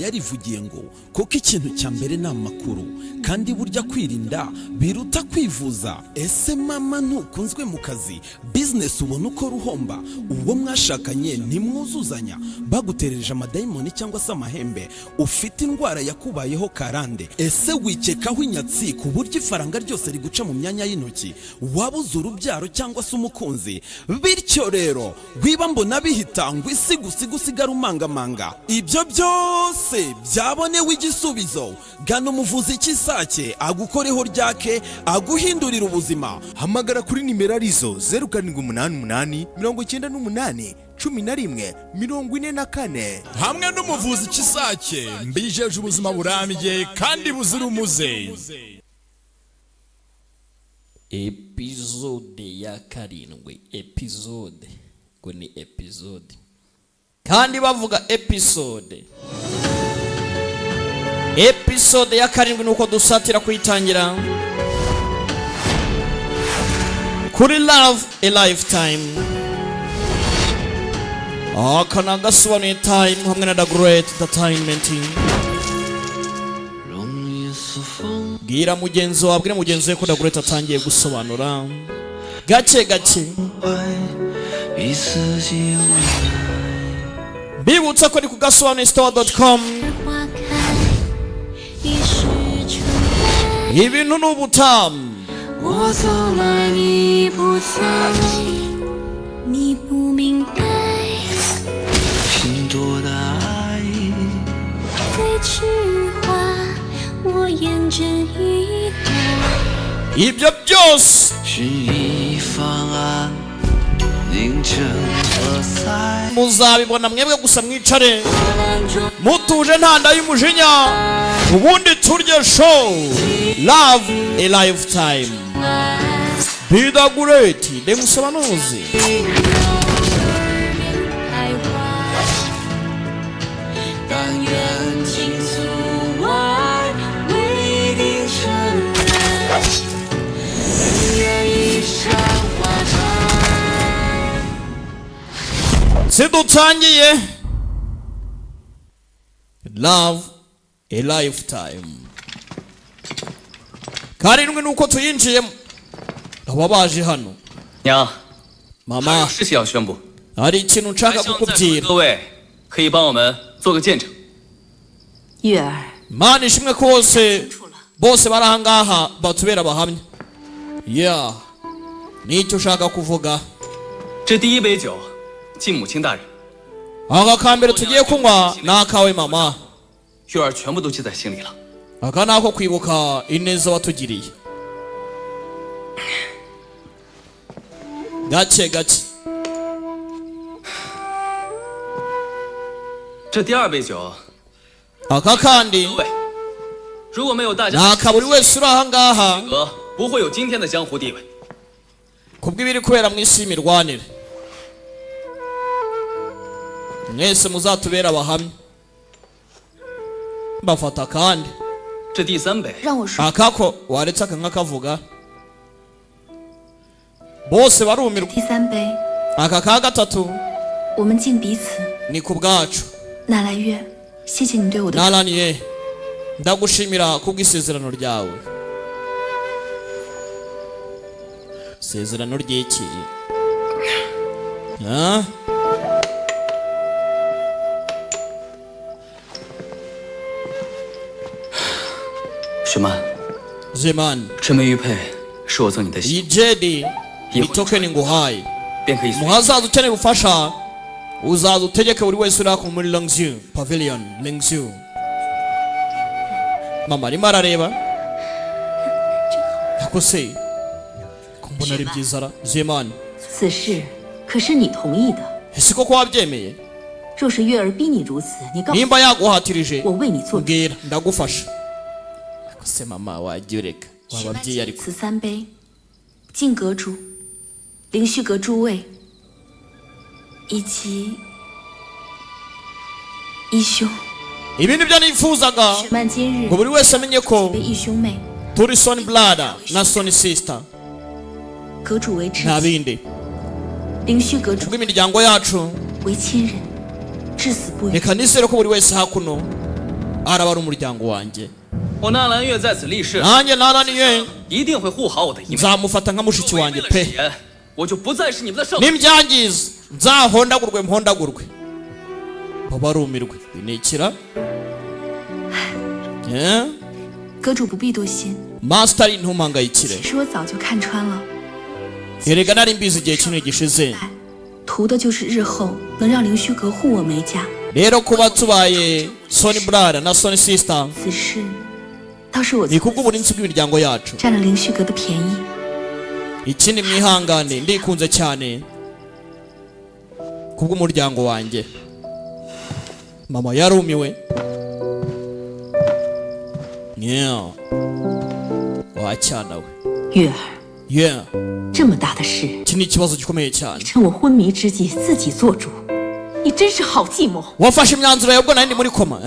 yarivugiye ngo kuko ikintu cya mbere ni amakuru kandi burya kwirinda biruta kwivuza. Ese mama ntukunzwe mu kazi, business ubona uko ruhomba, uwo mwashakanye ntimwuzuzanya, baguterereje amadayimoni cyangwa se amahembe, ufite indwara yakubayeho karande. Ese wikekaho inyatsi ku buryo ifaranga ryose riguca mu myanya y'intoki, wabuze urubyaro cyangwa se umukunzi. Bityo rero wiba mbona bihita ngo isi gusigara umangamanga. Ibyo byose byabonewe igisubizo. Gana umuvuzi cy'isake agukoreho ryake, aguhindurira ubuzima. Hamagara kuri nimero arizo 0788 98 11 44 hamwe n'umuvuzi cy'isake. Mbijeje ubuzima burambye kandi buzira umuze. Episode ya karindwi. Episode ngo ni episode kandi bavuga episode ya karindwi nuko dusatira kuyitangira kuri Love a Lifetime. Kana gasobanuye time hamwe na The Great Entertainment. Gira mugenzi wabwire mugenzi we ko The Great atangiye gusobanura gake gake. Bibutsa ko ni ku gasobanuristore.com. Ibintu n'ubutamu. 我走了你不在，你不明白，心多的爱最痴话我眼睁一个。 Ibyo byose 寻一方案凝成河塞 muzabibona mwebwe gusa mwicare mutuje ntanda y'umujinya ubundi turye show Love a Lifetime. Be The Great Demusobanuzi. 但愿倾诉爱未定承认，但愿一山花开。 Sidutangiye Love a Lifetime. Karindwi nuko tuyinjiyemo ababaje hano. 娘， Mama 还有事情要宣布， hari ikintu 还 nshaka 希望在座的 kukubwira. 各位可以帮我们做个见证。 月儿， Mana ishimwe kose bose barahangaha batubera abahamya. Yeah. Nicyo ushaka kuvuga. 这第一杯酒，敬母亲大人， Aka kambere tugiye kunywa nakawe mama. 月儿全部都记在心里了。 Aka nako kwibuka ineza watugiriye. Gake gake. 这第二杯酒， Aka kandi 各位，如果没有大家， naka buri wese uri ahangaha 不会有今天的江湖地位。 kubw'ibiri kubera mu isi y'imirwanire. Mwese muzatubera abahamya. Bafata kandi 这第三杯， 让我说， akako waretse akanka kavuga. Bose barumirwa. 第三杯， Aka ka gatatu 我们敬彼此。 ni ku bwacu. 纳兰月，谢谢你对我的。 Naraniye ndagushimira kubw'isezerano ryawe. Sezerano ry'iki? Ah? 雪曼， Zeman 这枚玉佩是我赠你的喜， ijedi itokeni nguhaye. 便可以随 Muhazaza ukeneye ubufasha uzaza utegeke buri wese uri ako muri Longzhu Pavilion Longzhu. Mama arimo arareba. Yakose kumbona ari byiza ra Zeman. 此事可是你同意的。 Ese koko wabyemeye? 若是月儿逼你如此，你告诉 Nimba yaguhatirije 我为你做主。 mbwira ndagufasha. Yakose mama wajyureka wababyeyi ariko. 此三杯，敬阁主、灵虚阁诸位，以及义兄。 Ibi nibyo nifuzaga 雪曼今日 ngo buri wese amenye ko 为义兄妹， turi son brother na son sister 阁主为知 nta 己， bindi. 灵虚阁主 Kubw'imiryango yacu 为亲人，至死不渝。 reka nizere ko buri wese hakuno araba ari umuryango wanjye 我纳兰月在此立誓， nanjye nananiye 一定会护好我的姨妹。 nzamufata nka mushiki 违 wanjye 背了 pe 誓言，我就不再是你们的圣。 nimbyangiza nzahondagurwe mpondagurwe babarumirwe binikira 阁主不必多心， master ntumangayikire 其实我早就看穿了， erega nari mbizi igihe kinini gishize 图的就是日后能让凌虚阁护我梅家。 rero kuba tubaye Sony brother na Sony sister 此事倒是我 ni kubw'uburinzi bw'imiryango yacu 占了凌虚阁的便宜。 ikindi mwihangane ndikunze cyane kubw'umuryango wanjye mama yarumiwe wacyana we 月儿， yeah 这么大的事， iki ni ikibazo gikomeye cyane 趁我昏迷之际自己做主，你真是好计谋。 wafashe imyanzuro yawe ubwo nari ndi muri koma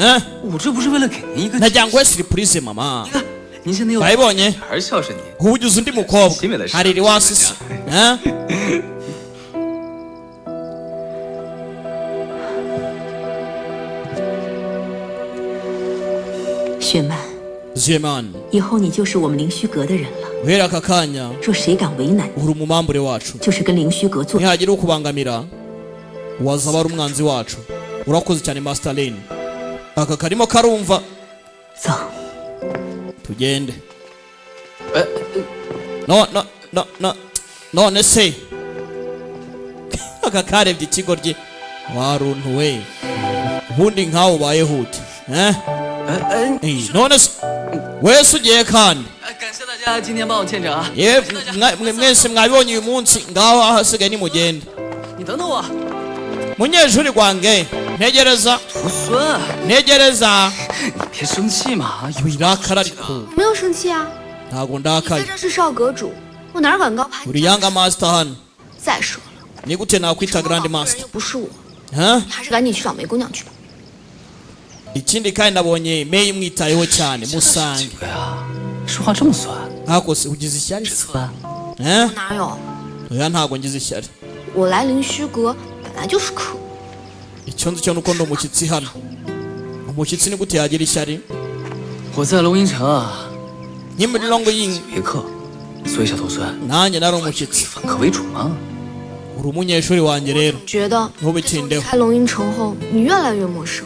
我这不是为了给您一个， nagira ngo we surprise mama 你看您现在又 wayibonye 女儿孝顺您， ubu ugize undi mukobwa hari iriwasisi 雪曼， Zeman 以后你就是我们凌虚阁的人了。 guhera aka kanya 若谁敢为难你， uri umumambure wacu 就是跟凌虚阁作。 nihagira ukubangamira wazaba ari umwanzi wacu urakoze cyane Master Lin aka karimo karumva 走， tugende none se aka karebye ikigo rye waruntu we ubundi nkawe ubaye hute none se wese ugiye kandi 感谢大家今天帮我见证啊！ yewe mwese mwabibonye uyu munsi ngaho ahasigaye nimugende 你等等我， munyeshuri gwange ntegereza 徒孙， ntegereza 你别生气嘛，有 wirakara ariko 我没有生气啊， ntago 在 ndakaye 这是少阁主，我哪敢高攀你？ uri yanga master hano 再说了， ni gute nakwita 成了 grand 老夫人 master 又不是我， huh? 你还是赶紧去找梅姑娘去吧。 ikindi kandi nabonye meyi mwitayeho cyane 这 musange 个呀，说话这么酸， akose ugize ishyari 吃醋啊？ eh? 哪有？ oya ntago ngize ishyari 我来凌虚阁本来就是客， icyo nzi cyo nuko ndi umushyitsi hano umushyitsi ni gute yagira ishyari 我在龙吟城啊， nk'i muri longo ying 别客，所以小徒孙， nanjye nari umushyitsi 反客为主嘛。 uri umunyeshuri wanjye rero 觉得 ntubitindeho 开龙吟城后，你越来越陌生，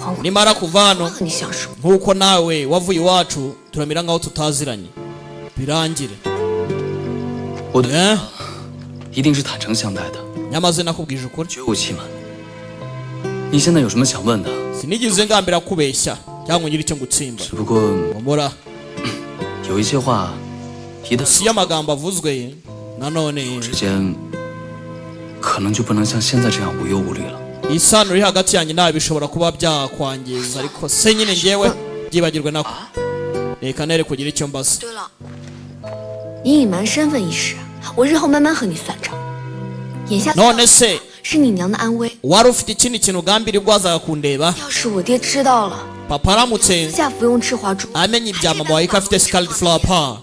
还我 nimara kuva hano 和你相熟。 nk'uko nawe wavuye iwacu turamera nk'aho tutaziranye birangire 我对 eh? 一定是坦诚相待的， nyamaze nakubwije ukuri 绝无欺瞒。你现在有什么想问的？ sinigeze ngambira kubeshya cyangwa ngire icyo ngutsimba 只不过 omora 有一些话，一旦 si y'amagambo avuzwe nanone 之间，可能就不能像现在这样无忧无虑了。 isano riri hagati yanjye nawe bishobora kuba byakwangiza ariko se nyine ngewe byibagirwe nako reka nere kugira icyo mbaza 对了，你隐瞒身份一事，我日后慢慢和你算账。眼下 none se 是你娘的安危， wari ufite ikindi kintu ugambiriye ubwo wazaga kundeba 要是我爹知道了， papa aramutse 私下服用赤华珠， amenye ibya mama wawe ko afite scarlet flower power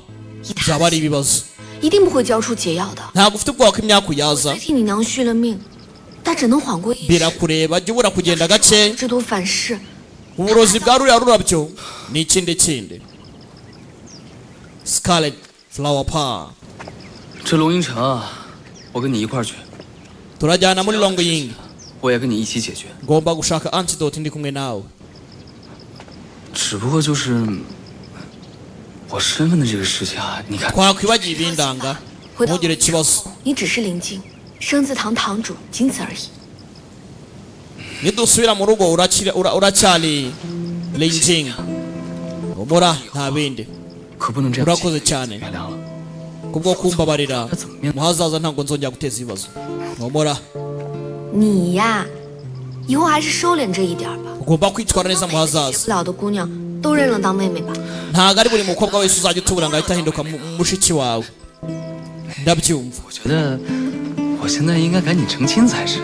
以他 byaba ari ibibazo 一定不会交出解药的。 ntabwo ufite ubwoba ko imyaka uyaza 虽替你娘续了命，但只能缓过一时。 birakureba jya ubura kugenda gake 这都反噬， uburozi bwa ruriya rurabyo ni ikindi kindi scarlet flower power 这龙吟城啊，我跟你一块儿去， turajyana muri longo ying 我也跟你一起解决。 ngomba gushaka antidote ndi kumwe nawe 只不过就是我身份的这个事情啊，你看， twakwibagiye ibindanga 回到 ntugire ikibazo 你只是灵境，生字堂堂主，仅此而已。 nidusubira mu rugo uracyari linjing umura nta bindi 可不能这样。 urakoze cyane 原谅了， kubwo kumbabarira 那怎么面对？ mu hazaza ntabwo nzongera guteza ibibazo umura 你呀，以后还是收敛这一点吧。 ugomba kwitwara neza mu 结 hazaza 不了的姑娘都认了当妹妹吧。 ntabwo ari buri mukobwa wese uzajya utubura ngo ahite ahinduka mushiki wawe ndabyumva 我觉得我现在应该赶紧成亲才是，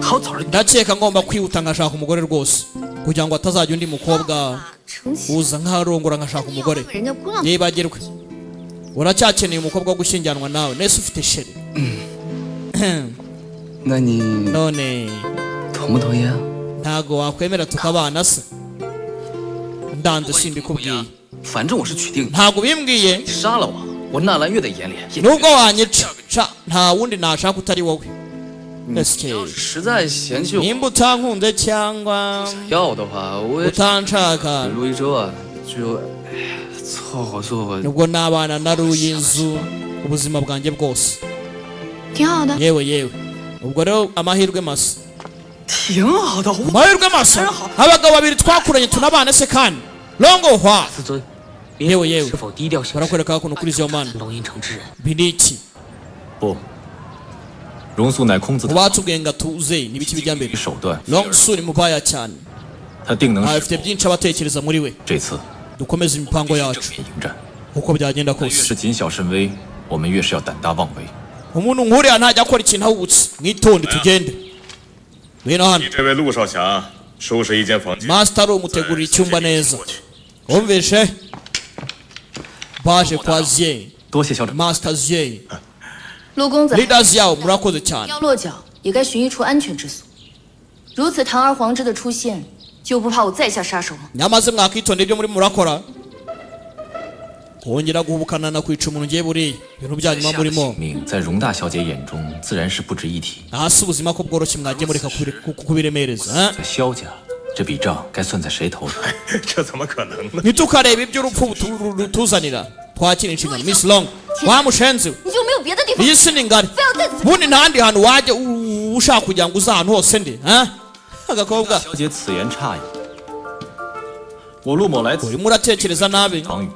好早就 ndakeka ngomba kwihuta nkashaka umugore rwose kugira ngo atazajya undi mukobwa 成亲， uza nk'arongora nkashaka 要 umugore 问人家姑娘 yibagirwe uracyakeneye umukobwa wo gushyingiranwa nawe nese ufite sheri 那你 none 同不同意啊？ ntago wakwemera tukabana se ndanze simbikubwiye 反正我是取定你， ntabwo bimbwiye 杀了我，我纳兰月的眼里也 nubwo wanyica nta wundi nashaka utari wowe 你要是实在嫌弃我 nimba utankunze cyangwa 要的话，我也 utanshaka 陆一舟啊，就凑合凑合。 nubwo nabana na Ruyizu ubuzima bwanjye bwose 挺好的。 yewe ubwo rero amahirwe masa 挺好的，我 amahirwe masa abagabo babiri twakuranye tunabana se kandi longo hwa 自尊， yewe 是否低调行事， barakwereka ukuntu kuri izo mana 龙吟城之人。 biniki 不，荣素乃空子的 batubwiye ngo atuze n'ibiki bijya mbere 手段， Longsu ni mubaya cyane 他定能使 afite byinshi abatekereza muri we 这次 dukomeze imipango 正 yacu 面迎战。 uko byagenda 越 kose 是谨小慎微，我们越是要胆大妄为。 umuntu nkuriya ntajya akora ikintu ahubutse mwitonde tugende ngwino hano 你这位陆少侠收拾一间房间， master umutegurira icyumba neza wumvishe baje kwa Zye 多谢校长。 master Zye 陆公子， leaders yabo murakoze cyane 要落脚也该寻一处安全之所。如此堂而皇之的出现，就不怕我再下杀手吗？ nyamaze mwakitonde ibyo muri murakora kongera guhubukana na kwica umuntu ngiye buriya ibintu byanyuma 下的 murimo 性命在容大小姐眼中自然是不值一提， hasi ubuzima ko bworoshye mwagiye mureka kubiremereza 在萧家这笔账该算在谁头上？ 这怎么可能呢？ ntitukarebe iby'urupfu rutuzanira twakira inshingano Miss Long wamushenze 你就没有别的地方 iyi si ni ngari 非要在此？ ubundi ntahandi hantu wajya ushaka kugira ngo uze ahantu hose ndi agakobwa 小姐此言差矣。我陆某来此 urimo uratekereza nabi 唐宇，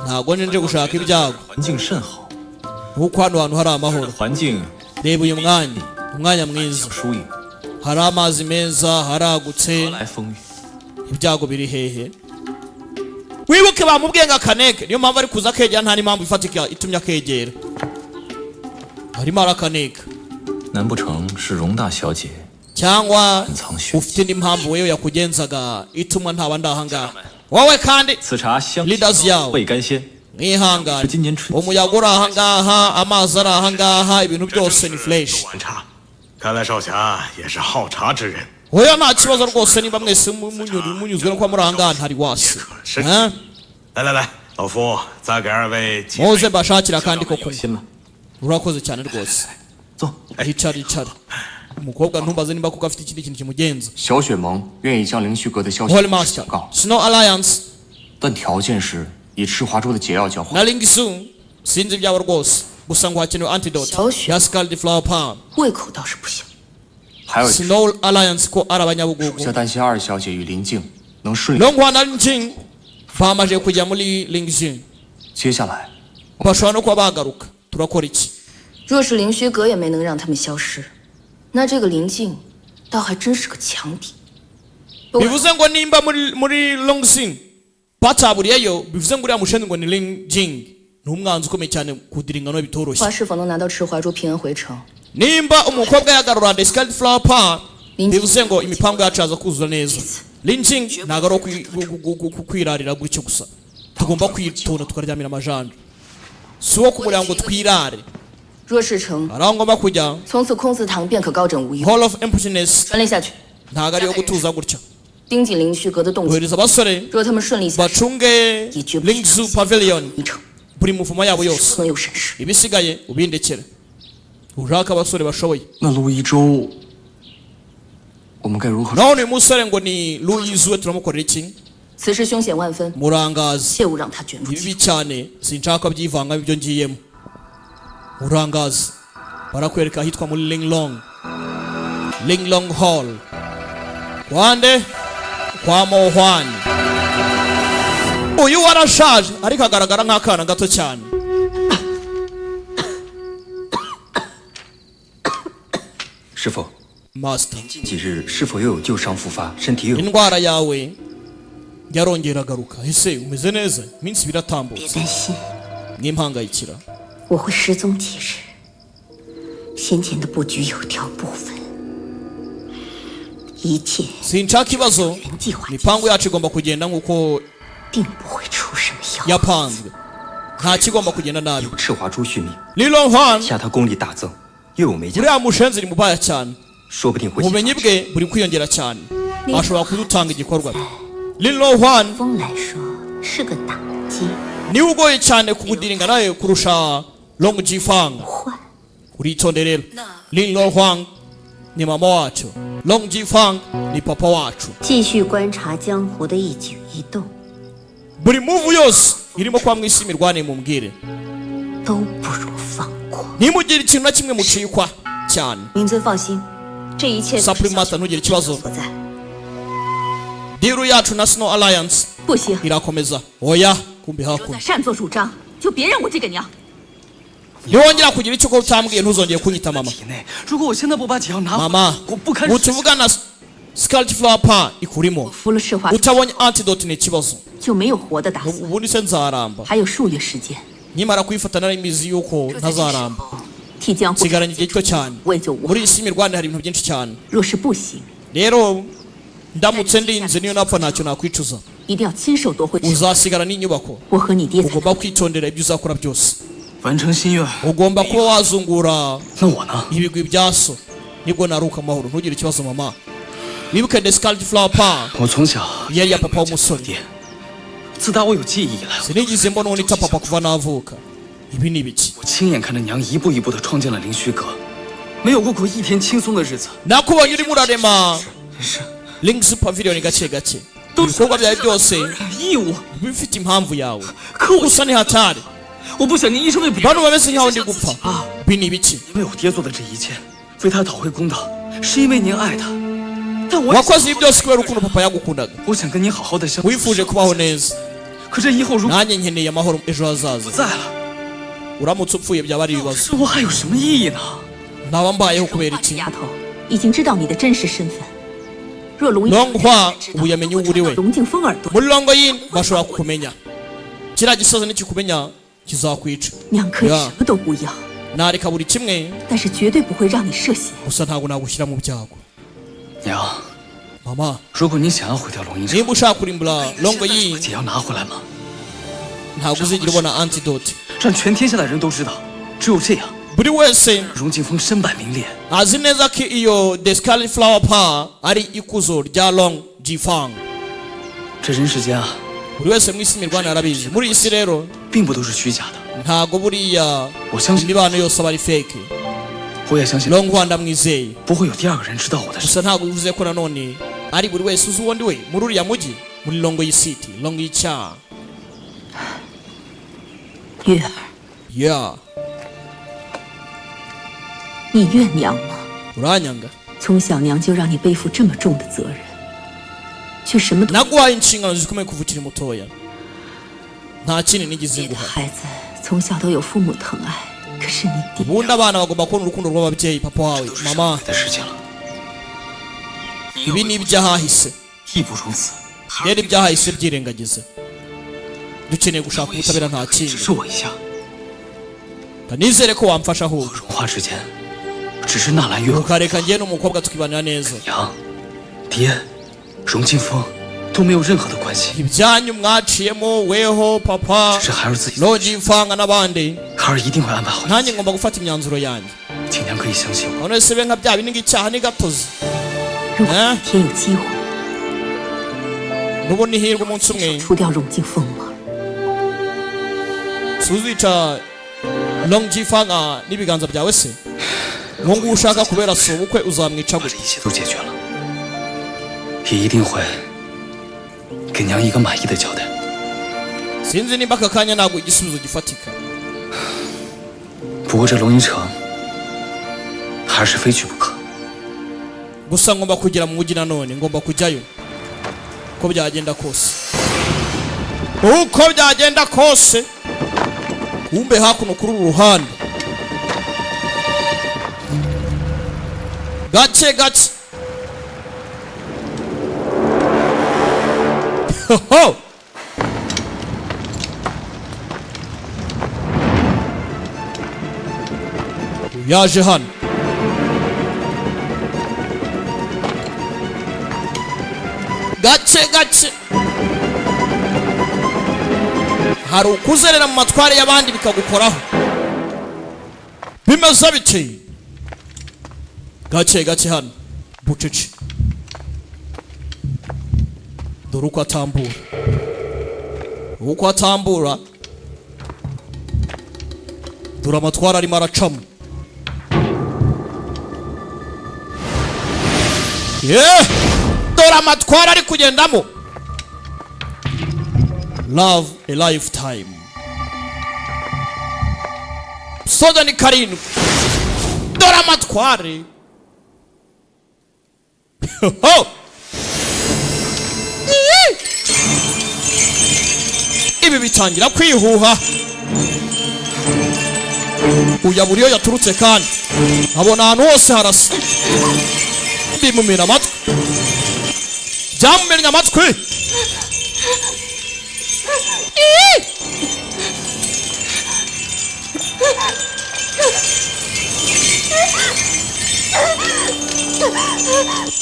ntabwo nje gushaka ibyago 环境甚好， kuko hano hantu hari amahoro 环境 reba uyu umwanya mwiza 疏影， hari amazi meza haragutse 何来风雨？ ibyago biri hehe wibuke bamubwiye ngo akaneke niyo mpamvu ari kuza akegera nta n'impamvu ifatika itumye akegera harimo arakaneka 难不成是容大小姐 cyangwa 暗藏玄机？ ufite indi mpamvu wewe yakugenzaga ituma ntaba ndahangaha wowe kandi 此茶香 leaders yawo 味甘鲜， mwihangane 是今年春 umuyaga uri ahangaha amazi ari ahangaha ibintu byose ni fresh 晚茶，看来少侠也是好茶之人。 oya nta kibazo rwose niba mwese munyuzwe no kuba muri ahangaha ntari wasi 来来来，老夫再给二位几 muze mbashakira akandi ko 有 kunywa 心了。 urakoze cyane rwose 坐， yicara umukobwa ntumbaze nimba kuko afite ikindi kintu kimugenza 小雪盟愿意将灵虚阁的消息 Holy Master 转告， Snow Alliance 但条件是以赤华州的解药交换。 na Lingsu sinzi ibyabo rwose gusa ngo hakenewe antidote 小雪 ya Scarlet Flower Palm 胃口倒是不行。 还有就是 Snow Alliance ko ari 属 abanyabugugu 下担心二小姐与林静能顺利。 Longwa na Linjing bamaze kujya muri Lingxin 接下来 bashobora no kuba bagaruka turakora iki 若是凌虚阁也没能让他们消失，那这个林静倒还真是个强敌。 bivuze ngo nimba muri Longxin bataburiyeyo bivuze ngo uriya mushenzi ngo ni Linjing ni umwanzi ukomeye cyane kudiringano bitoroshye 花是否能拿到赤华州平安回城？ nimba umukobwa yagarura The Scarlet Flower Palm bivuze ngo imipango yacu yaza kuzura neza Linjing ntabwo ari kwirarira gutyo gusa tugomba kwitonda tukaryamira amajanja si uwo kumurira ngo twirare 若是成， hari aho ngomba kujya 从此空祠堂便可高枕无忧。 Hall of Emptiness 传令下去， ntabwo ari iyo gutuza gutya 盯紧凌虚阁的动静。 kohereza abasore 若他们顺利下去， bacunge Lingzu Pavilion 一城 buri muvumo yabo yose 存有闪失。 ibisigaye ubindekere ushaka abasore bashoboye 那陆一舟，我们该如何？ none uyu musore ngo ni Louise we turamukorera iki 此事凶险万分， murangazi 切勿让他卷入 ni bibi cyane sinshaka byivanga ibyo ngiyemo urangazi barakwereka ahitwa muri Linglong Hall kwande kwa Mohwani uyu warashaje ariko agaragara nk'akana gato cyane 师傅， Master 近几日是否又有旧伤复发，身体又有？ indwara yawe yarongera agaruka ese umeze neza iminsi 别 biratambutse 担心， n'impangayikira 我会失踪几日。先前的布局有条不紊，一切 sinshaka ikibazo 原计划， imipango yacu igomba kugenda nk'uko 并不会出什么妖。 yapanzwe nta kigomba kugenda nabi 有赤华珠续命， Lilong Huan 下他功力大增，又有梅家， uriya mushenzi ni mubaya cyane 说不定会 ubumenyi bwe buri kwiyongera cyane ashobora kudutanga igikorwa Lin Lohan 风来说是个打击。 niwe ugoye cyane kugudiringa nawe kurusha Long Jifang. Uritonde rero. Lin Lohan ni mama wacu, Long Jifang ni papa wacu. 继续观察江湖的一举一动， Buri move yose irimo kwa mwisi mirwane mumbwire. 都不如放过。 Nimugire ikintu na kimwe mucikwa cyane. 明尊放心，这一切都是 Supplemata ntugire ikibazo. 所在。 Diru yacu na Snow Alliance 不行， irakomeza. Oya kumbi 再 hakuno. 擅作主张，就别认我这个娘。 Niwongera kugira icyo ko utambwiye ntuzongeye kunyita mama. 如果我现在不把解药拿回来， Mama, 我不堪。 utuvugana Scarlet Flower Pan ikurimo. 服了赤化， Utabonye antidote ni ikibazo. 就没有活的打算。 Ubundi se nzaramba. 还有数月时间， Nimara kwifata narimizi yuko ntazaramba. 替江湖 Sigaranye igihe gito cyane. 为救我。 Muri iyi si imirwane hari ibintu byinshi cyane. 若是不行， Rero ndamutse ndinze niyo napfa ntacyo nakwicuza. 一定要亲手夺回赤化。 Uzasigara n'inyubako. 我和你爹才 Ugomba kwitondera ibyo uzakora byose. 完成心愿。 Ugomba kuba wazungura 那我呢？ ibigwi bya so. Nibwo naruka amahoro. Ntugire ikibazo mama. Wibuke The Scarlet Flower Pan 我从小 yari ya papa w'umusore. 自打我有记忆以来， Sinigeze mbona uwo nita papa kuva navuka. Ibi ni ibiki? 我亲眼看着娘一步一步地创建了灵虚阁，没有过一天轻松的日子。 Nakubonye urimo urarema 是 Links Pavilion gake gake. Ibikorwa byawe byose 义务， bifite impamvu yawe. 可我 Gusa ni hatari. 我不想您一生为别人。 Bano bameze nkaho ndi gupfa. Ibi ni ibiki? 因为我爹做的这一切，为他讨回公道，是因为您爱他。但我 Wakoze ibi byose kubera ukuntu papa yagukundaga. 我想跟您好好的相处。 Wifuje kubaho neza. 可这以后如果 Nanjye nkeneye amahoro ejo 不 hazaza. 在了， Uramutse upfuye byaba ari ibibazo. 生活还有什么意义呢？ Naba mbayeho kubera 这 iki? 丫头已经知道你的真实身份。若龙 Longhua ubu yamenye uwo uri we. 龙敬风耳朵， Muri Longoyin bashobora kukumenya. Kiriya gisozi nikikumenya kizakwica. 娘可以 Yeah. 什么都不要， Nareka buri kimwe 但是绝对不会让你涉险。 gusa ntabwo nagushyira mu byago. 娘， Mama, 如果您想要毁掉龙吟城， niba ushaka kurimbura Longoyin 把解药拿回来吗？ ntabwo uzigera ubona antidote. 让全天下的人都知道，只有这样， Buri wese 荣敬风身败名裂。 azi neza ko iyo The Scarlet Flower Pan ari ikuzo rya Long Jifang. 这人世间啊， Buri wese mu isi imirwano arabizi. Muri iyi si rero 并不都是虚假的。 ntabwo buriya 我相信， imibano yose aba ari fake. 我也相信， Longhua ndamwizeye. 不会有第二个人知道我的事。 Gusa ntabwo bivuze ko nanone ari buri wese uzi uwo ndi we muri uriya mujyi muri Longoyi City, Longoyi Cha. 月儿， Yeah, 你怨娘吗？ uranyanga. 从小娘就让你背负这么重的责任，却什么都。 Naguhaye inshingano zikomeye kuva ukiri mutoya. Nta kindi nigeze 你的 nguha. 孩子从小都有父母疼爱，可是你爹 Ubundi abana bagomba kubona urukundo rw'ababyeyi papa wawe, 都是 mama. 的事情了。 Ibi ni ibyahahise. 义不容辞。 Rero ibyahahise byirengagiza. Dukeneye gushaka ubutabera nta 指 kindi. 示我一下， Nizere ko wamfasha ahubwo. 和荣华之间，只是纳兰月和 Ukareka njye n'umukobwa tukibanira neza. 娘、爹、荣敬风都没有任何的关系， Ibyanyu mwaciyemo weho papa 只是孩儿自己。 Long Jifang n'abandi. 孩儿一定会安排好一 Nanjye 切， ngomba gufata imyanzuro yanjye. 请娘可以相信我。 None se be nka bya bindi ng'icyaha ni gatozi. 如果有一天有机会 Nubu nihirwe umunsi umwe 除掉荣敬风吗？ suzica Long Jifang n'ibiganza byawe se. Mungu ushaka kubera so ubukwe uzamwica 把 gute? 这一切都解决了，也一定会给娘一个满意的交代。 Sinzi nimba aka kanya ntabwo igisubizo gifatika. 不过这龙吟城还是非去不可。 Gusa ngomba kugera mu mujyi nanone, ngomba kujyayo. Uko byagenda kose. Uko byagenda kose. Kumbe hakuno kuri uru ruhande. Gake gake. Ho! Yaje hano. Gake gake. Hari ukuzerera mu matware y'abandi bikagukoraho. Bimeze bite? Gake gake hano. Bucece. dore uko atambura dore amatwara arimo aracamo dore amatwara ari kugendamo love a lifetime soda ni karindwi dore amatware ibi bitangira kwihuha uyabura iyo yaturutse kandi abona ahantu hose harasa bimumena amatwi byamumennye amatwi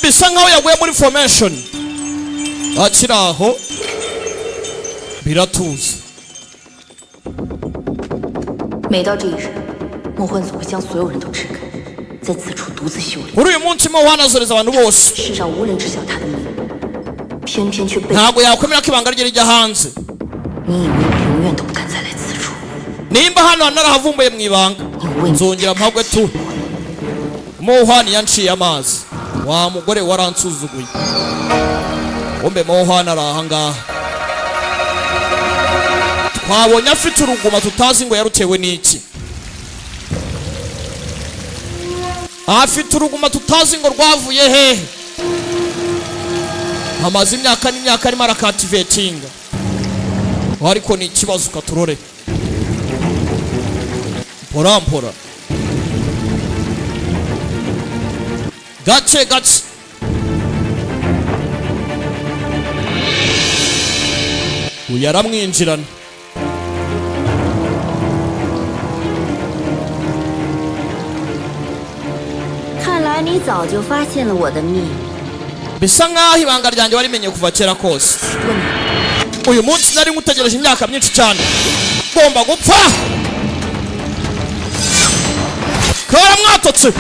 bisa nkaho yaguye muri formation akiri aho biratuza 每到这一日，梦幻组会将所有人都支开，在此处独自修炼。 muri uyu munsi muhanazereza abantu bose 世上无人知晓他的秘密，偏偏却被 ntabwo yakwemera ko ibanga rye rijya hanze 你以为我永远都不敢再来此处？ nimba hano narahavumbuye mu ibanga nzongera mpabwe tu Mohani yanciye amazi wa mugore waransuzuguye ombe Mohani araha ngaha twabonye afite uruguma tutazi ngo yarutewe n'iki afite uruguma tutazi ngo rwavuye hehe amaze imyaka n'imyaka arimo arakativetinga ariko ni ikibazo ukaturore mpora gake gake uyaramwinjirana你早就发现了我的秘密 bisa nkaho ibanga ryanjye warimenye kuva kera kose uyu munsi nari ngutegereje imyaka myinshi cyane ngomba gupfa kara mwatotse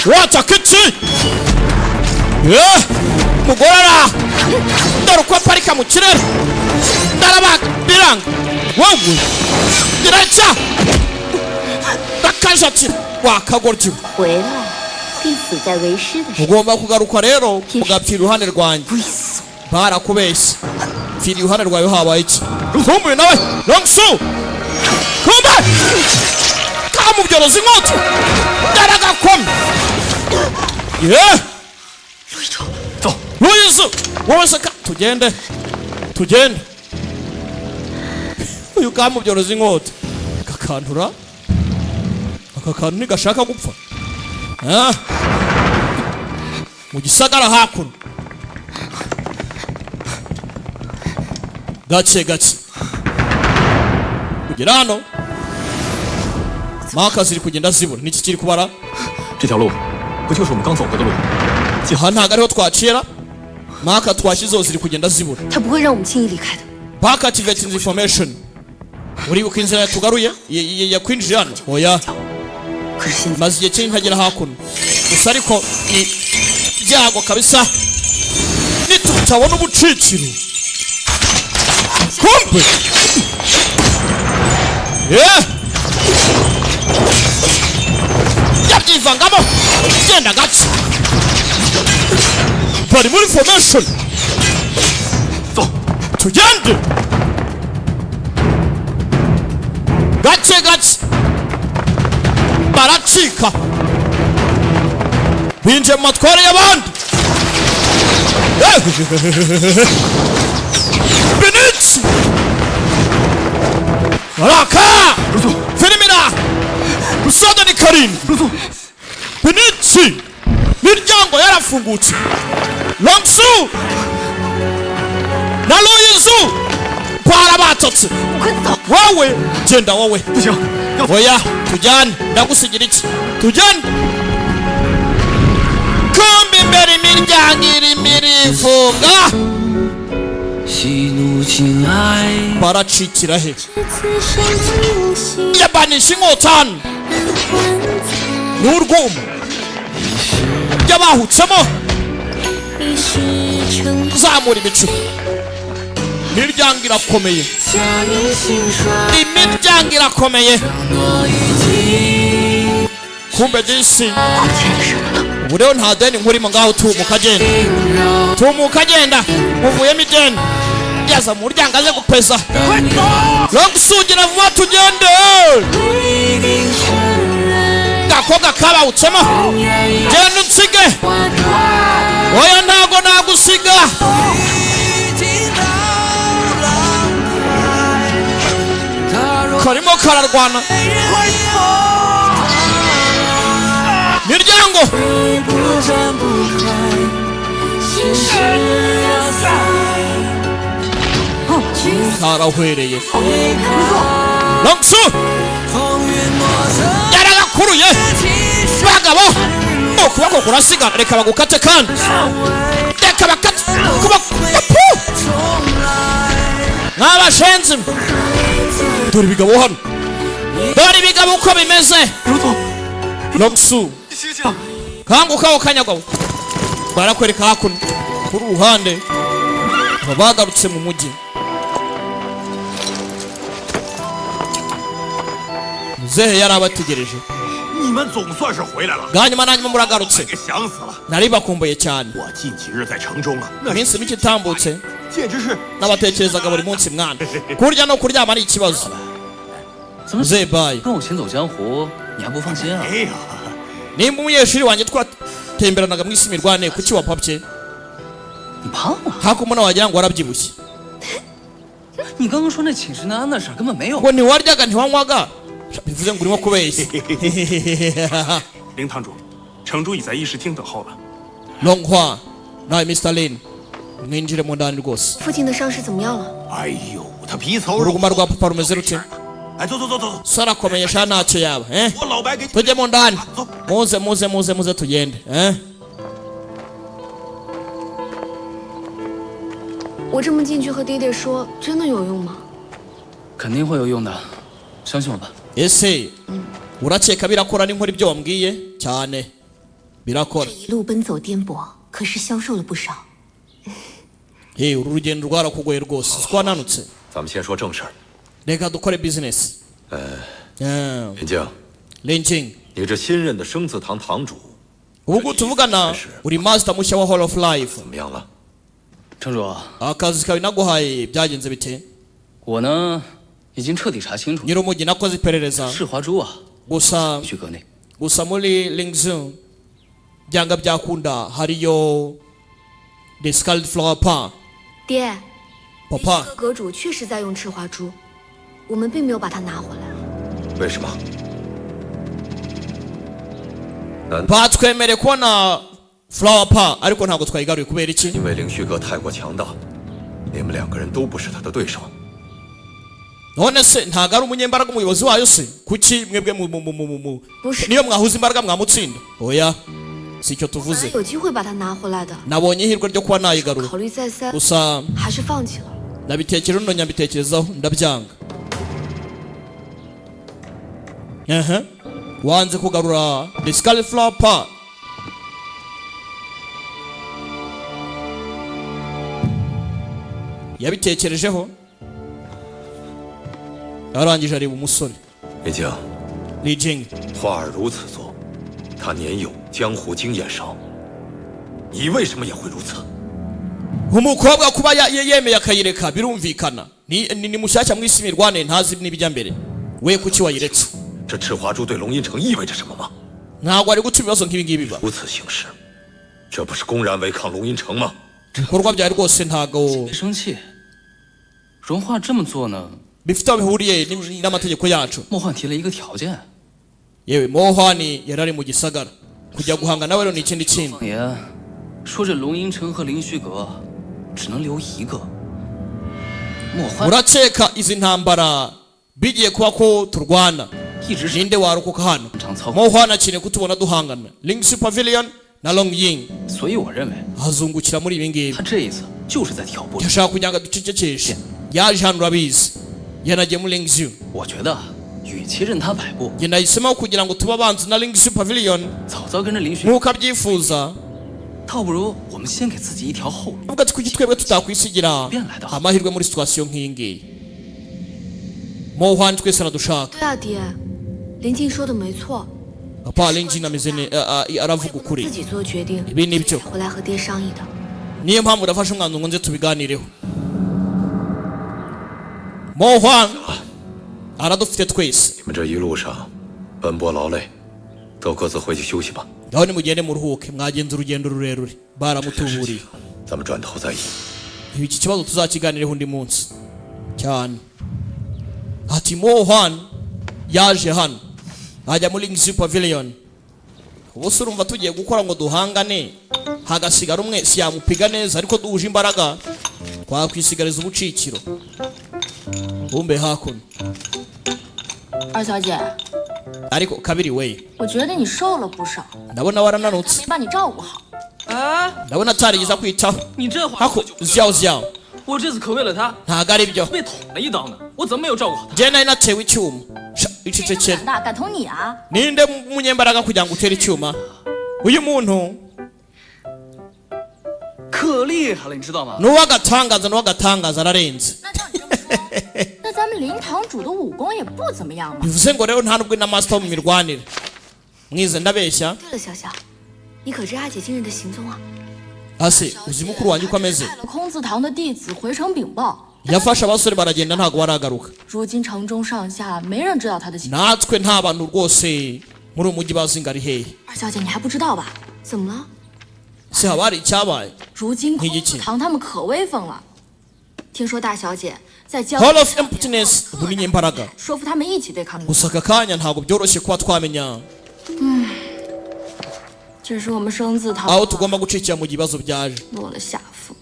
wataka iki mugorara dore uko aparika mu kirere ndarabaga biranga wowe giracya ndakajatira wakagorya 回来必死在为师的时候 ugomba kugaruka rero ugapfira iruhande rwanjye barakubeshye pfira iruhande rwawe habaye iki rukumbuye nawe longsu kumbe kamubyoroza inkota ndaragakome Luizu wowe se tugende uyu kamubyoroza inkota kakantura aka kantu ntigashaka gupfa mu gisagara hakuno gake kugera hano maka ziri kugenda zibura niki kiri kubara 这条路不就是我们刚走过的路？ aha ntago ariho twacira maka twashyizeho ziri kugenda zibura 他不会让我们轻易离开的。 back activating information uribuka inzira yatugaruye yakwinjije hano oya maze igihe kinini ntagera hakuno gusa ariko ni byago kabisa nitutabona ubucikiro kumbe yabyivangamo genda gake bari muri formation tugende gake baracika binjiye mu matwara y'abandi binitsi raka filimina rusoda ni karindwi binitsi miryango yarafungutse longsu na Luizu barabatotse wowe genda wowe oya tujyane ndagusigira iki tujyane kumbi imbere imiryango irimo irifunga baracikira he yabanisha inkota hano n'urwuma yabahutsemo zamura imico imiryango irakomeye imiryango irakomeye kumbe disi ubu rero nta deni nkurimo ngaho tumuka agenda muvuyemo ideni yaza mu muryango aze gupeza Longsu vuba tugende gakobwa kabawutsemo genda unsige oya ntago nagusiga karimo kararwana miryango karahwereye Longsu yaragakuruye bagabo ukuboko kurasigana reka bagukate kandi reka bakate nk'abashenzi dore ibigabo hano dore ibigabo uko bimeze Longsu kanguka ukanyagwa barakwereka hakuno kuri uruhande bagarutse mu mujyi muzehe yarabategereje bwanyuma nanyuma muragarutse nari bakumbuye cyane iminsi mike itambutse n'abatekerezaga buri munsi mwana kurya no kuryama ari ikibazo muzehe bayi nimba umunyeshuri wanjye twatemberanaga mu isi mirwane kuki wapapye hakumuna wagira ngo warabyibushye ngo ntiwaryaga ntiwanywaga bivuze ngo urimo kubeshya Longhua nawe Mr. Lin mwinjire mu ndani rwose uruguma rwa papa rumeze rute sara akomeye sha ntacyo yaba tujye mu ndani muze tugende 我这么进去和爹爹说，真的有用吗？ 肯定会有用的，相信我吧。 ese urakeka birakora n'inkora ibyo wambwiye cyane birakora 一路奔走颠簸，可是消瘦了不少。 uru rugendo rwarakugoye rwose twananutse 咱们先说正事儿。 reka dukore business 林静， Linjing 你这新任的生字堂堂主， ubwo tuvugana uri master mushya wa Hall of Life 怎么样了？ 城主， akazi kawe naguhaye byagenze bite 我呢已经彻底查清楚， nyir'umujyi nakoze iperereza 赤华珠啊， gusa 去阁内。 gusa muri Lingzhou byanga byakunda hariyo the Scarlet Flower Park 爹， papa 阁主确实在用赤华珠，我们并没有把它拿回来。 为什么？ batwemereye kubona Flower Park ariko ntabwo twayigaruye kubera iki 因为凌虚阁太过强大，你们两个人都不是他的对手。 none se ntabwo ari umunyembaraga umuyobozi wayo se kuki mwebwe niyo mwahuza imbaraga mwamutsinda oya si icyo tuvuze 有机会把它拿回来的， nabonye ihirwe ryo kuba nayigarura 考虑再三， gusa 还是放弃了。 nabitekereje none nyabitekerezaho ndabyanga wanze kugarura the Scarlet Flower Park yabitekerejeho arangije areba umusore 林静， Linjing 花儿如此做，他年幼，江湖经验少，你为什么也会如此？ umukobwa kuba yemeye akayireka birumvikana ni mushyashya mu isi mirwane ntazi n'ibijya mbere we kuki wayiretse 这赤华珠对龙吟城意味着什么吗？ ntabwo ari gutuma ibibazo nk'ibi ngibi biba 如此行事，这不是公然违抗龙吟城吗？ ibikorwa byawe rwose ntabwo 别生气，荣华这么做呢， bifite aho bihuriye n'amategeko yacu 莫焕提了一个条件。 yewe mohani yari ari mu gisagara kujya guhanga nawe ni ikindi kindi 放言说这龙吟城和凌虚阁只能留一个。莫焕 urakeka izi ntambara bigiye kuba ko turwana 一直是 ninde warokoka hano 常操控， mohani akeneye kutubona duhangana Lingzhou Pavilion na Longying 所以我认为 azungukira muri ibi ngibi 他这一次就是在挑拨。 yashaka kugira ngo ducecekeshe yaje hano urabizi yanagiye muri Lingzhou 我觉得与其任他摆布， njye nahisemo kugira ngo tube abanzi na Lingzhou Pavilion 早早跟着凌虚 nk'uko abyifuza 倒不如我们先给自己一条后路。 uvuga ati kuki twebwe tutakwisigira amahirwe muri situation nk'iyi ngiyi Mohan twese aradushaka 对啊，爹，林静说的没错， papa Linjin ameze aravuga ukuri 自己做决定， ibi nibyo 回来和爹商议的。 niyo mpamvu ndafashe umwanzuro ngo nze tubiganireho Mohan aradufite twese 你们这一路上奔波劳累，都各自回去休息吧。 aho nimugende muruhuke mwagenze urugendo rurerure baramutuburiye 咱们转头再议。 iki kibazo tuzakiganireho undi munsi cyane ati Mohan yaje hano ajya muri Lingxi Pavilion ubuse urumva tugiye gukora ngo duhangane hagasigara umwe siyamupiga neza ariko duhuje imbaraga twakwisigariza ubucikiro bumbe hakuno 二小姐， ariko kabiri we 我觉得你瘦了不少， ndabona warananutse 没把你照顾好。 ndabona atarigeza kwitaho 你这话 hako zyaw 我这次可为了他 ntago ari byo 被捅了一刀呢，我怎么没有照顾好他？ njye nari natewe icyuma icecekere 胆大敢捅你啊！ ninde munyembaraga kugira ngo utere icyuma uyu muntu 可厉害了，你知道吗？ n'uwagatangaza ararenze 那咱们灵堂主的武功也不怎么样嘛。 bivuze ngo rero nta nubwo na master mu mirwanire mwize ndabeshya 对了，小小，你可知阿姐今日的行踪啊？ ase uzi mukuru wanjye uko ameze 派了空字堂的弟子回城禀报， yafashe abasore baragenda ntago baragaruka 如今城中上下没人知道他的行踪。 natwe nta bantu rwose muri uyu mujyi bazi ngo ari hehe 二小姐，你还不知道吧？ 怎么了？ se haba hari icyabaye 如今空 你字堂他们可威风了，听说大小姐在江 Hall of Emptiness ubu ni imbaraga 说服他们一起对抗灵。 gusa aka kanya ntabwo byoroshye kuba twamenya 这是我们生字堂 aho tugomba gucikira mu gihe ibibazo byaje 落了下风，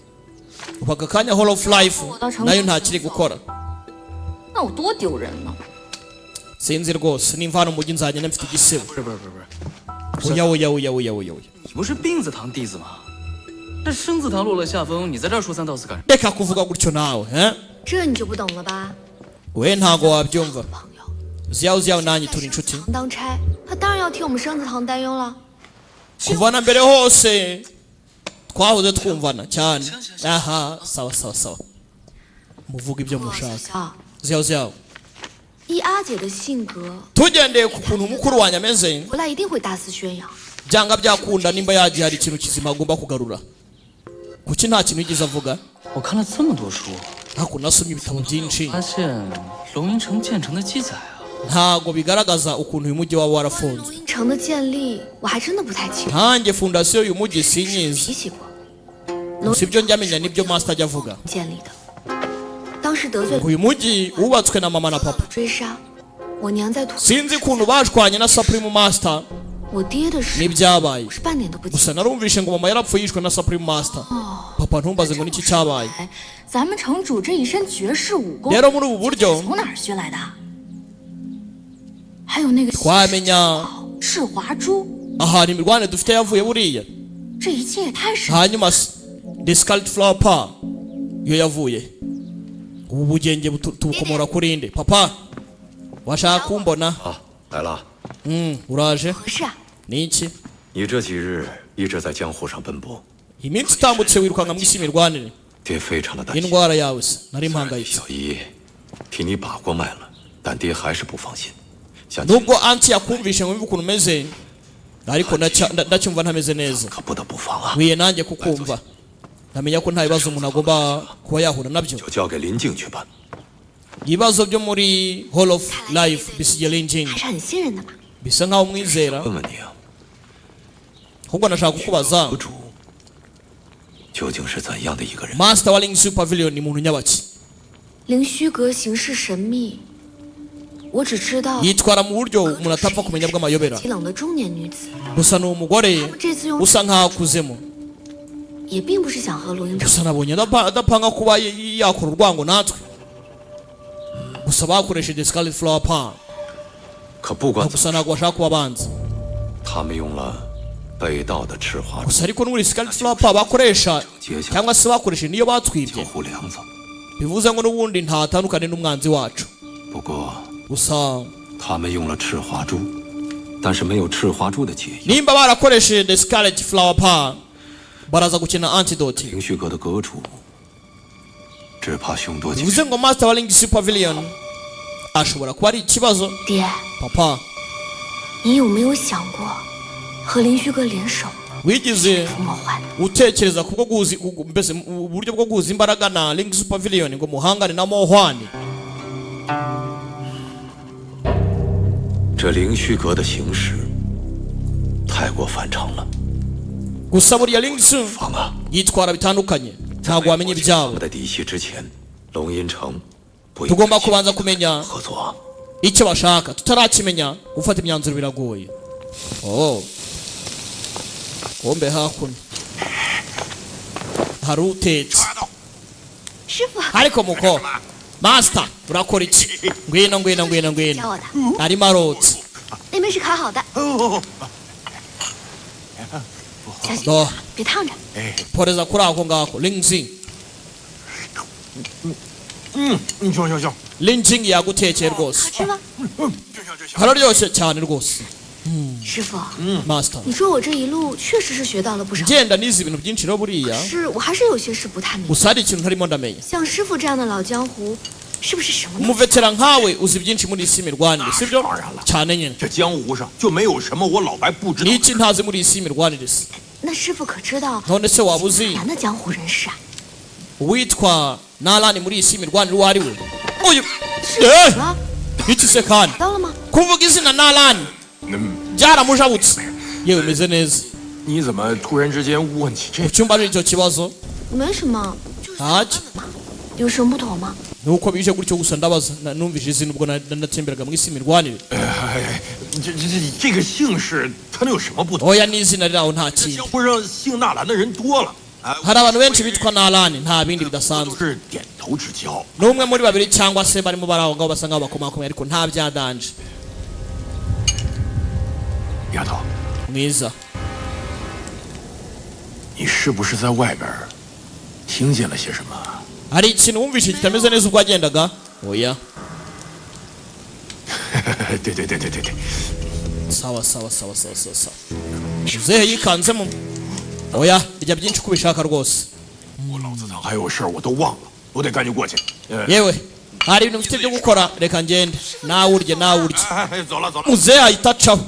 ubu aka kanya Hall of Life nayo ntakiri gukora 那有多丢人呢？ sinzi rwose nimva hano mu mujyi nzagenda mfite igisebo 不是， oya 你不是病字堂弟子吗？这生字堂落了下风，你在这儿说三道四干什么？ reka kuvuga gutyo nawe eh? 这你就不懂了吧？ we ntago wabyumva zyaw nanjye turi inshuti 当差，他当然要替我们生字堂担忧了。 kuva na mbere hose twahoze twumvana cyane aha sawa muvuga ibyo mushaka 小， zyaw 依阿姐的性格， tugendeye ku kuntu mukuru wanjye ameze 回来一定会大肆宣扬。 byanga byakunda nimba yagiye hari ikintu kizima agomba kugarura kuki nta kintu yigeze avuga 我看了这么多书， ntabwo nasomye ibitabo byinshi 发现龙吟城建成的记载啊。 ntago bigaragaza ukuntu uyu mujyi waba warafunzwe 龙吟城的建立，我还真的不太清楚。 nkanjye fondasiyo y'uyu mujyi 提 sinyizi 起过 gusa ibyo njya menya nibyo master ajya avuga 建立的，当时得罪 uyu mujyi wubatswe na mama na papa 追杀，我娘在土， sinzi ukuntu bashwanye na supreme master 我爹的事 n'ibyabaye 是半点都不记。 gusa narumvishe ngo mama yarapfuye yishwe na supreme master papa ntumbaze ngo niki cyabaye 咱们城主这一身绝世武功 rero muri ubu buryo 从哪儿学来的？还有那个 twamenya 赤华珠， ahantu imirwanire dufite yavuye buriya 这一切也太神。 hanyuma the scarlet flower pa iyo yavuye ubu bugenge tubukomora kuri nde papa washaka kumbona 好，来了。 uraje 何事啊？ niki 你这几日一直在江湖上奔波， iminsi itambutse wirukanka mu isi imirwanire 爹非常的担心。 indwara yawe se nari mpangayitse 小姨替你把过脉了，但爹还是不放心。想 nubwo anti yakumvishe ngo mve ukuntu umeze ariko ndacyumva ntameze neza 可不得不防啊！ nkwiye nanjye kukumva ntamenya ko nta bibazo umuntu agomba kuba yahura nabyo 就交给林静去办。 ibibazo byo muri Hall of Life bisigiye Linjin 还是很信任的嘛。 bisa nkaho umwizera 问问你啊， ahubwo nashaka kukubaza 主究竟是怎样的一个人？ Master wa Lingxi Pavilion ni muntu nyabaki 灵虚阁行事神秘，我只知道 yitwara mu buryo umuntu atapfa kumenya bw'amayobera 极冷的中年女子， gusa ni umugore 这次用 usa nkaho akuzemo 也并不是想和龙吟城 gusa nabonye adapanga kuba yakora urwango natwe gusa bakoresheje Scarlet Flower Pan 可不管怎 gusa 么， ntabwo bashaka kuba abanzi 他们用了被盗的赤华 gusa ariko n'uri Scarlet Flower Pan bakoresha cyangwa se bakoresheje niyo batwibye 护梁子。 bivuze ngo n'ubundi ntatandukane n'umwanzi wacu 不过 gusa 他们用了赤华珠，但是没有赤华珠的解药。 nimba barakoresheje The Scarlet Flower Pan baraza gukina antidote 灵虚阁的阁主，只怕凶多吉少。 bivuze ngo master wa Lingxi Pavilion ashobora kuba ari ikibazo 爹， papa 你有没有想过和林虚阁联手 wigeze 除魔幻？ utekereza kubwo guhuza mbese uburyo bwo guhuza imbaraga na Lingxi Pavilion ngo muhangane na Mohwani? 这灵虚阁的行事太过反常了。 gusa buriya Lingxi 方啊， yitwara bitandukanye ntabwo wamenya ibyabo 我的嫡系之前，龙吟城不应 tugomba kubanza kumenya 合作。 icyo bashaka tutarakimenya gufata imyanzuro biragoye. Oh, kombe hakuno hari utetse 师傅， ariko muko master urakora iki? ngwino ngwino ngwino 教 ngwino 我的， arimo arotse 那边是烤好的， 小心 no 别烫着。 poreza kuri ako ngako. Lingxi 行， Lingxi yagutekeye rwose 好吃吗？ hararyoshye cyane rwose. 师傅， master 你说我这一路确实是学到了不少， ngenda nize ibintu byinshi rero buriya 是我还是有些事不太明白。 gusa hari ikintu ntarimo ndamenya. 像师傅这样的老江湖，是不是什么都 umuvetera nkawe uzi byinshi muri isi mirwanire sibyo? 当然了， cyane nyine 这江湖上就没有什么我老白不知道。 niki ntazi muri isi mirwanire se? 那师傅可知道 none se waba uzi 南的江湖人士啊？ uwitwa Nalani muri isi mirwanire uwo ari we? uyu 是啊， iki se kandi 到了吗？ kuvuga izina Nalani byaramujabutse yewe meze neza. 你怎么突然之间问起这 mu cyumba ari icyo kibazo 没什么， ntacyo 有什么不妥吗？ nuko bije gutyo gusa ndabaza numvise izina ubwo natemberaga mu isi mirwanire. 这个姓氏，它能有什么不同？ oya n'izina riraho nta 这 kindi 江湖上姓纳兰的人多了， hari abantu benshi bitwa Nalani nta bindi 都 bidasanzwe. 是点头之交。 n'umwe muri babiri cyangwa se barimo bari aho ngaho basa nk'aho bakomakomeye ariko nta byadanje. 丫头， mwiza 你是不是在外边听见了些什么？ hari ikintu wumvise kitameze neza ubwo wagendaga? oya 对， sawa sawa sawa sawa sawa sawa. muzehe yikanzemo. oya rya byinshi uko ubishaka rwose. 我老子堂还有事儿我都忘了，我得赶紧过去。 yewe hari ibintu mfite byo gukora reka ngende nawe urye nawe urye. 走了。 muzehe ahita acaho.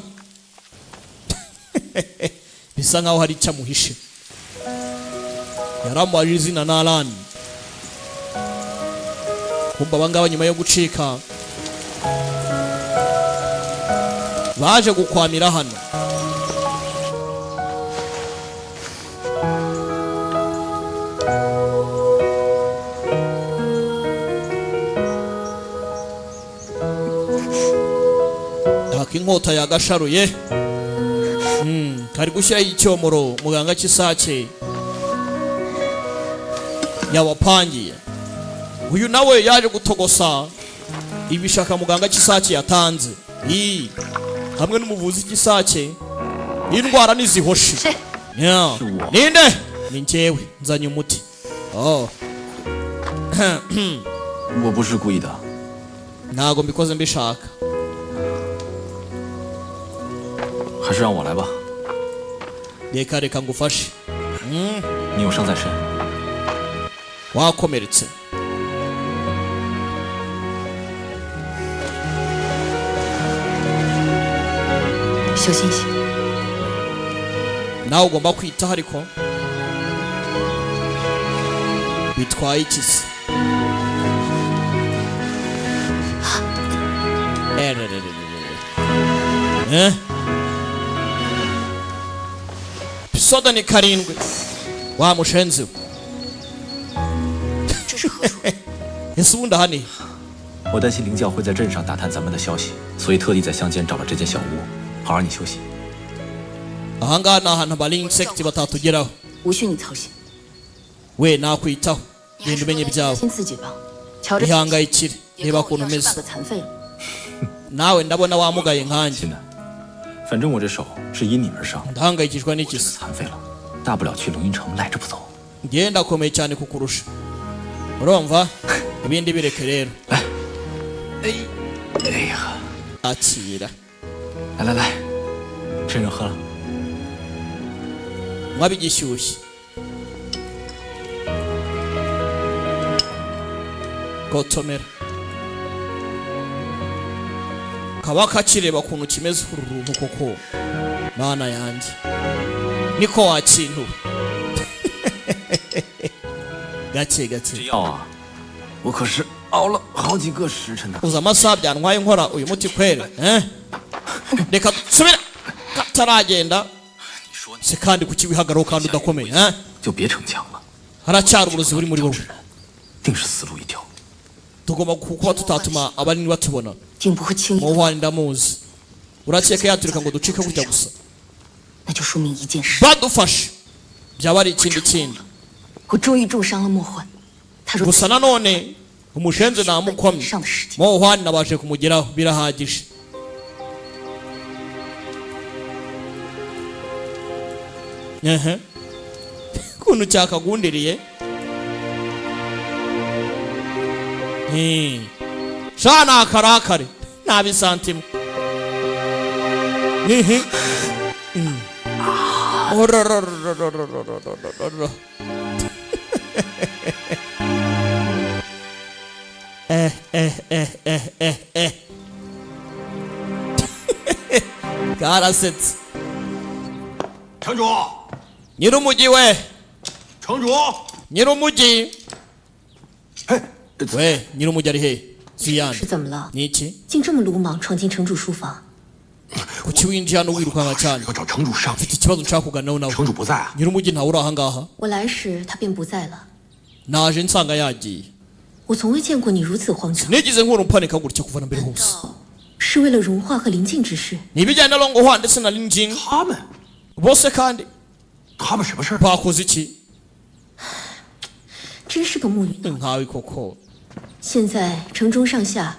bisa nkaho hari icyo amuhishe. yaramubajije izina Nalani. kumva abangaba nyuma yo gucika baje gukwamira hano. ntaka inkota yagasharuye. kari gushyiraho icyomoro muganga cy'isake yawapangiye. uyu nawe yaje gutogosa ibishaka muganga cy'isake yatanze. hamwe n'umuvuzi cy'isake indwara nizihoshe. ninde? ni njyewe nzanye umuti. oh 我不是故意的。 ntago mbikoze mbishaka. 还是让我来吧。 reka reka ngufashe. 你有伤在身， wakomeretse. 小心些。 nawe ugomba kwitaho ariko bitwaye iki se? soda ni karindwi wa mushenzi we. 这是何处？ ese ubundi aha ni? 我担心灵教会在镇上打探咱们的消息，所以特地在乡间找了这间小屋，好让你休息。 ahangaha ni ahantu abari insect batatugeraho. 无需你操心， we nakwitaho genda umenye ibyawe. 先自己吧。瞧着 ihangayikire 也 reba 跟我 ukuntu 一样是 umeze. 半个残废了。 nawe ndabona wamugaye nkanjye. 亲的，反正我这手是因你而伤， ndahangayikishwa n'iki se? 残废了，大不了去龙吟城赖着不走。 njye ndakomeye cyane kukurusha urumva ibindi bireke rero. 哎呀， akira 来，趁热喝了。 mwabigishyushye gotomera kaba kakireba kuntu kimeze uruntu koko mana yanjye niko wakintu gake gake 这药啊，我可是熬了好几个时辰呢。 uza amasaha byantwaye nkora uyu muti kwere reka subira kataragenda se kandi kukiwihagaraho kandi udakomeye 就别逞强了， haracyari uburozi buri muri wowe 定是死路一条。 tugomba kuba tutatuma abanini batubona 竟不会轻易。 muhwani ndamuzi urakeka yaturika ngo ducike gutya gusa 那就说明一件事， badufashe byaba ari ikindi kindi 我终于重伤了莫幻。他说 gusa nanone umushenze namukomye muhwani nabashe kumugeraho birahagije kuntu cyakagundiriye shana akarakare nabi santimu karasetse 城主， nyir'umujyi we 城主， nyir'umujyi we nyir'umujyi ari he ziyana 是怎么了？ niki 竟这么鲁莽闯进城主书房？ kuki winjiye hano wirukanka cyane 要找城主商议。 mfite ikibazo nshaka kuganiraho nawe 城主不在啊， nyir'umujyi ntawe uri ahangaha 我来时他便不在了。 naje nsanga yagiye 我从未见过你如此慌张， nigize nk'urumpanika gutya kuva na mbere hose 是为了融化和临近之事。 nibijyanye na longohwa ndetse na linjing 他们 bose kandi 他们什么事儿？ bakoze iki 真是个木鱼脑。 nkawe koko 现在城中上下，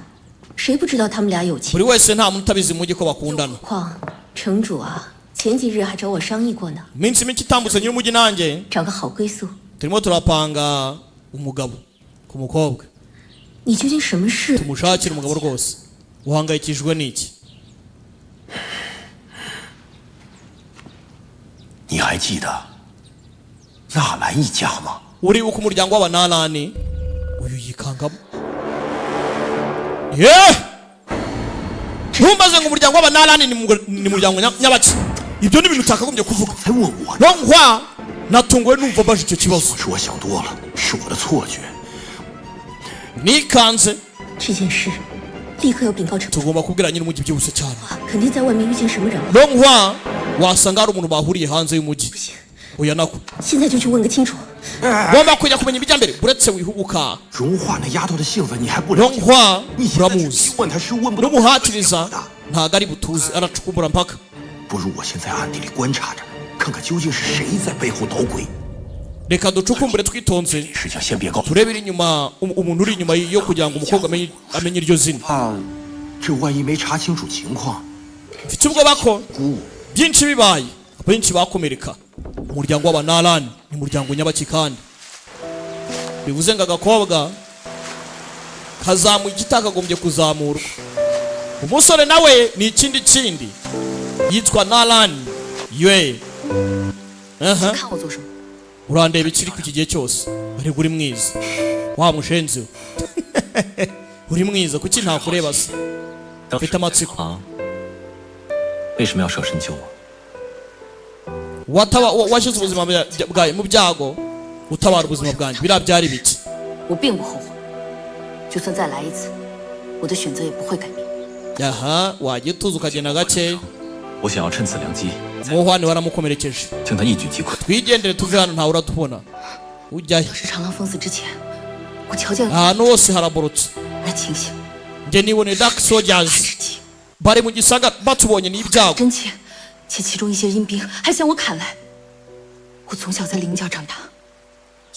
谁不知道他们俩有情？ buri wese nta muntu utabizi mu mujyi ko bakundana 况城主啊，前几日还找我商议过呢， iminsi mike itambutse nyir'umujyi nanjye 找个好归宿。 turimo turapanga umugabo ku mukobwa 你究竟什么事？ tumushakire umugabo rwose uhangayikishijwe n'iki 你还记得纳兰一家吗？ uribuka umuryango w'abananani uyu yikangamo ntumbaze ngo umuryango w'abananani ni muryango nyabaki ibyo ni ibintu utakagombye kuvuga nkwa natunguwe numva mbaje icyo kibazo 是我想多了，是我的错觉。 nikanze 这件事立刻要禀告城主， tugomba kubwira nyir'umujyi byihuse cyane 肯定在外面遇见什么人了。 nkwa wasanga hari umuntu bahuriye hanze y'umujyi oya nako 现在就去问个清楚。 ngomba kujya kumenya ibijya mbere uretse wihubuka 融化那丫头的性子你还不了解？ nkwa 你现在只 uramuzi 是问他是问不到。 n'umuhatiriza ntago ari butuzi aracukumbura mpaka 不如我先在暗地里观察着，看看究竟是谁在背后捣鬼。 reka ducukumbure twitonze 事情先别告诉。 turebere inyuma umuntu uri inyuma yo kugira ngo umukobwa amenye iryo zina 怕这万一没查清楚情况， mfite ubwoba ko byinshi bibaye benshi bakomereka umuryango w'abanarani ni umuryango nyabaki kandi bivuze ngo agakobwa kazamuye ikitakagombye kuzamurwa umusore nawe ni ikindi kindi yitwa narani ywe 看我做什么？ urandeba ikiri ku kigihe cyose ariko uri mwiza wa mushenzi uri mwiza kuki ntakureba se ufite amatsiko 为什么要舍身救我？ washyize ubuzima bwawe mu byago utabara ubuzima bwanjye biriya byari biki 我并不后悔，就算再来一次，我的选择也不会改变。 aha wajya utuza ukagenda gake 我想要趁此良机， muhwani waramukomerekeje 将他一举击溃。 twigendere tuve hano ntawe uratubona ujyayo 是长浪封死之前，我瞧见了 ahantu hose haraborotse 来清醒， njye niboneye dark soldiers bari mu gisagara batubonye n'ibyago 真切，且其中一些阴兵还向我砍来。我从小在林家长大，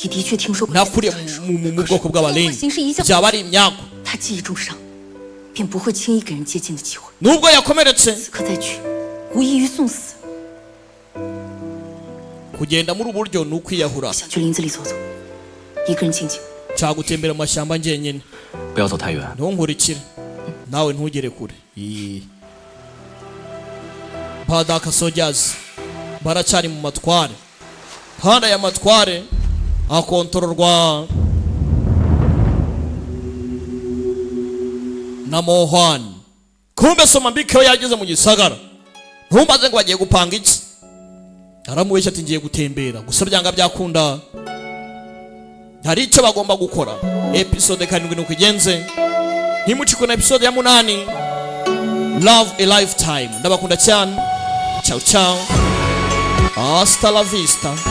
也的确听说过。 nakuriye mu bwoko bw'abarinzi byaba ari imyago 他记忆重伤，便不会轻易给人接近的机会。 nubwo yakomeretse 此刻再去，无异于送死。 kugenda muri ubu buryo ni ukwiyahura 想去林子里走走，一个人静静。 cyagutembera mu mashyamba njyenyine 不要走太远。 ntunkurikire nawe ntugere kure badaka soldiers baracyari mu matware kandi aya matware akontororwa na Mohan. Kumbe Somambike we yageze mu gisagara. Ntumbaze ngo bagiye gupanga iki. Aramuwesha ati ngiye gutembera. Gusa byanga byakunda. Hari icyo bagomba gukora. Episode 7 nuko igenze. Ntimuciko na episode ya 8. Love a lifetime. Ndabakunda cyane. Ciao ciao. Hasta la vista.